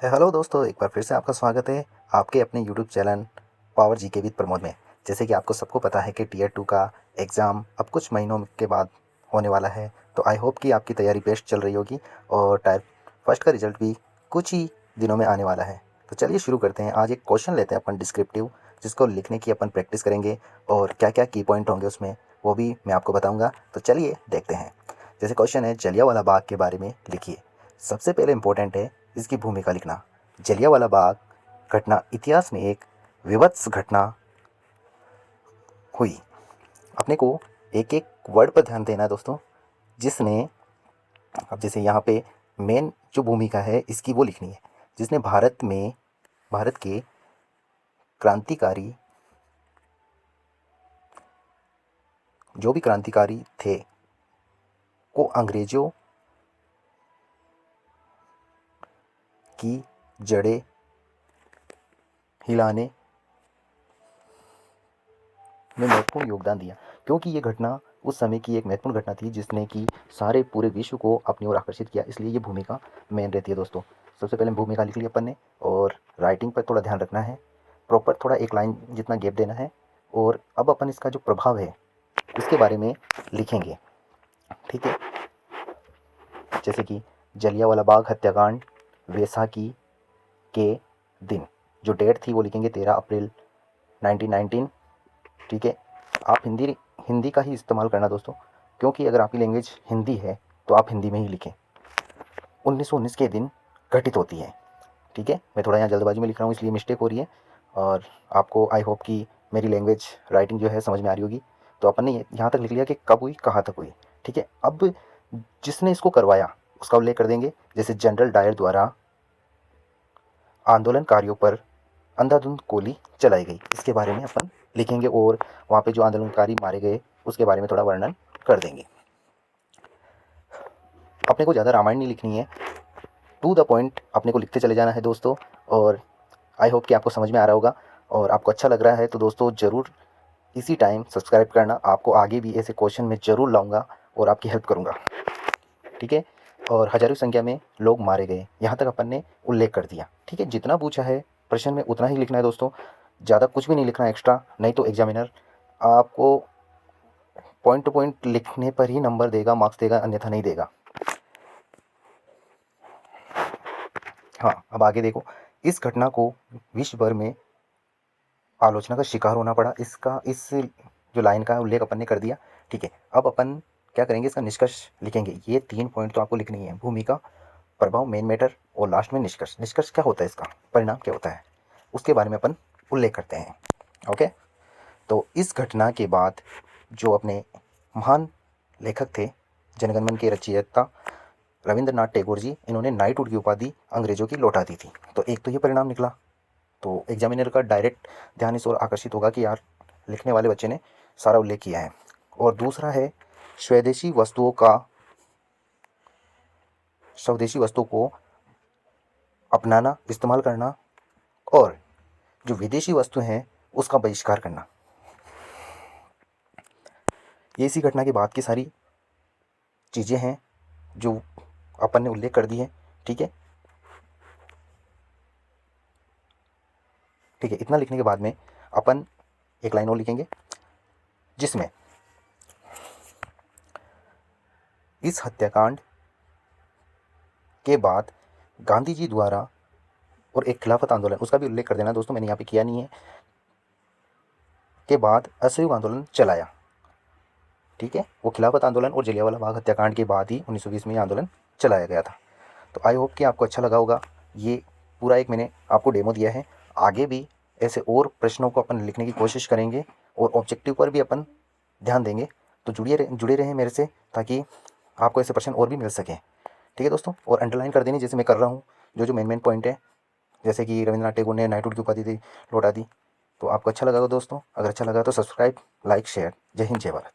Hello दोस्तों, एक बार फिर से आपका स्वागत है आपके अपने YouTube channel power GK with Pramod में। जैसे कि आपको सबको पता है कि टियर 2 का एग्ज़ाम अब कुछ महीनों के बाद होने वाला है। तो आई होप कि आपकी तैयारी बेस्ट चल रही होगी और टायर फर्स्ट का रिजल्ट भी कुछ ही दिनों में आने वाला है। तो चलिए शुरू करते हैं। आज एक क्वेश्चन लेते हैं अपन डिस्क्रिप्टिव, जिसको लिखने की अपन प्रैक्टिस करेंगे और क्या क्या की पॉइंट होंगे उसमें वो भी मैं आपको बताऊँगा। तो चलिए देखते हैं। जैसे क्वेश्चन है, जलियांवाला बाग के बारे में लिखिए। सबसे पहले इम्पोर्टेंट है इसकी भूमिका लिखना। जलियांवाला बाग घटना इतिहास में एक विभत्स घटना हुई। अपने को एक एक वर्ड पर ध्यान देना है दोस्तों, जिसने, अब जैसे यहाँ पे मेन जो भूमिका है इसकी वो लिखनी है, जिसने भारत के क्रांतिकारी, जो भी क्रांतिकारी थे, को अंग्रेजों की जड़ें हिलाने में महत्वपूर्ण योगदान दिया। क्योंकि ये घटना उस समय की एक महत्वपूर्ण घटना थी जिसने कि सारे पूरे विश्व को अपनी ओर आकर्षित किया, इसलिए ये भूमिका मेन रहती है दोस्तों। सबसे पहले भूमिका लिख ली अपन ने, और राइटिंग पर थोड़ा ध्यान रखना है, प्रॉपर थोड़ा एक लाइन जितना गैप देना है। और अब अपन इसका जो प्रभाव है उसके बारे में लिखेंगे, ठीक है। जैसे कि जलियांवाला बाग हत्याकांड वैसाखी के दिन, जो डेट थी वो लिखेंगे 13 अप्रैल 1919, ठीक है। आप हिंदी का ही इस्तेमाल करना दोस्तों, क्योंकि अगर आपकी लैंग्वेज हिंदी है तो आप हिंदी में ही लिखें। 1919 के दिन घटित होती है, ठीक है। मैं थोड़ा यहाँ जल्दबाजी में लिख रहा हूँ इसलिए मिस्टेक हो रही है, और आपको आई होप कि मेरी लैंग्वेज राइटिंग जो है समझ में आ रही होगी। तो अपन ने यहाँ तक लिख लिया कि कब हुई, कहाँ तक हुई, ठीक है। अब जिसने इसको करवाया उसका उल्लेख कर देंगे। जैसे जनरल डायर द्वारा आंदोलनकारियों पर अंधाधुंध गोली चलाई गई, इसके बारे में अपन लिखेंगे। और वहाँ पे जो आंदोलनकारी मारे गए उसके बारे में थोड़ा वर्णन कर देंगे। अपने को ज़्यादा रामायण नहीं लिखनी है, टू द पॉइंट अपने को लिखते चले जाना है दोस्तों। और आई होप कि आपको समझ में आ रहा होगा और आपको अच्छा लग रहा है। तो दोस्तों ज़रूर इसी टाइम सब्सक्राइब करना, आपको आगे भी ऐसे क्वेश्चन में ज़रूर लाऊंगा और आपकी हेल्प करूँगा, ठीक है। और हजारों संख्या में लोग मारे गए, यहाँ तक अपन ने उल्लेख कर दिया, ठीक है। जितना पूछा है प्रश्न में उतना ही लिखना है दोस्तों, ज़्यादा कुछ भी नहीं लिखना एक्स्ट्रा, नहीं तो एग्जामिनर आपको पॉइंट टू पॉइंट लिखने पर ही नंबर देगा, मार्क्स देगा, अन्यथा नहीं देगा। हाँ, अब आगे देखो। इस घटना को विश्व भर में आलोचना का शिकार होना पड़ा। इस जो लाइन का उल्लेख अपन ने कर दिया, ठीक है। अब अपन क्या करेंगे, इसका निष्कर्ष लिखेंगे। ये 3 पॉइंट तो आपको लिखनी है: भूमिका, प्रभाव, मेन मैटर, और लास्ट में निष्कर्ष। निष्कर्ष क्या होता है, इसका परिणाम क्या होता है, उसके बारे में अपन उल्लेख करते हैं, ओके। तो इस घटना के बाद जो अपने महान लेखक थे, जनगण मन के रचयिता रविंद्रनाथ टैगोर जी, इन्होंने नाइटहुड की उपाधि अंग्रेजों की लौटा दी थी। तो एक तो ये परिणाम निकला। तो एग्जामिनर का डायरेक्ट ध्यान इस ओर आकर्षित होगा कि यार लिखने वाले बच्चे ने सारा उल्लेख किया है। और दूसरा है स्वदेशी वस्तुओं को अपनाना, इस्तेमाल करना, और जो विदेशी वस्तु हैं उसका बहिष्कार करना। ये इसी घटना के बाद की सारी चीज़ें हैं जो अपन ने उल्लेख कर दी है, ठीक है। ठीक है, इतना लिखने के बाद में अपन एक लाइन और लिखेंगे, जिसमें इस हत्याकांड के बाद गांधी जी द्वारा, और एक खिलाफत आंदोलन, उसका भी उल्लेख कर देना दोस्तों, मैंने यहाँ पे किया नहीं है, के बाद असहयोग आंदोलन चलाया, ठीक है। वो खिलाफत आंदोलन और जलियांवाला बाग हत्याकांड के बाद ही 1920 में आंदोलन चलाया गया था। तो आई होप कि आपको अच्छा लगा होगा। ये पूरा एक मैंने आपको डेमो दिया है। आगे भी ऐसे और प्रश्नों को अपन लिखने की कोशिश करेंगे और ऑब्जेक्टिव पर भी अपन ध्यान देंगे। तो जुड़े रहें मेरे से, ताकि आपको ऐसे प्रश्न और भी मिल सकें, ठीक है दोस्तों। और अंडरलाइन कर देनी जैसे मैं कर रहा हूँ, जो मेन पॉइंट है, जैसे कि रविंद्रनाथ टैगोर ने नाइटहुड की उपाधि दी, लौटा दी। तो आपको अच्छा लगा दोस्तों, अगर अच्छा लगा तो सब्सक्राइब, लाइक, शेयर। जय हिंद, जय भारत।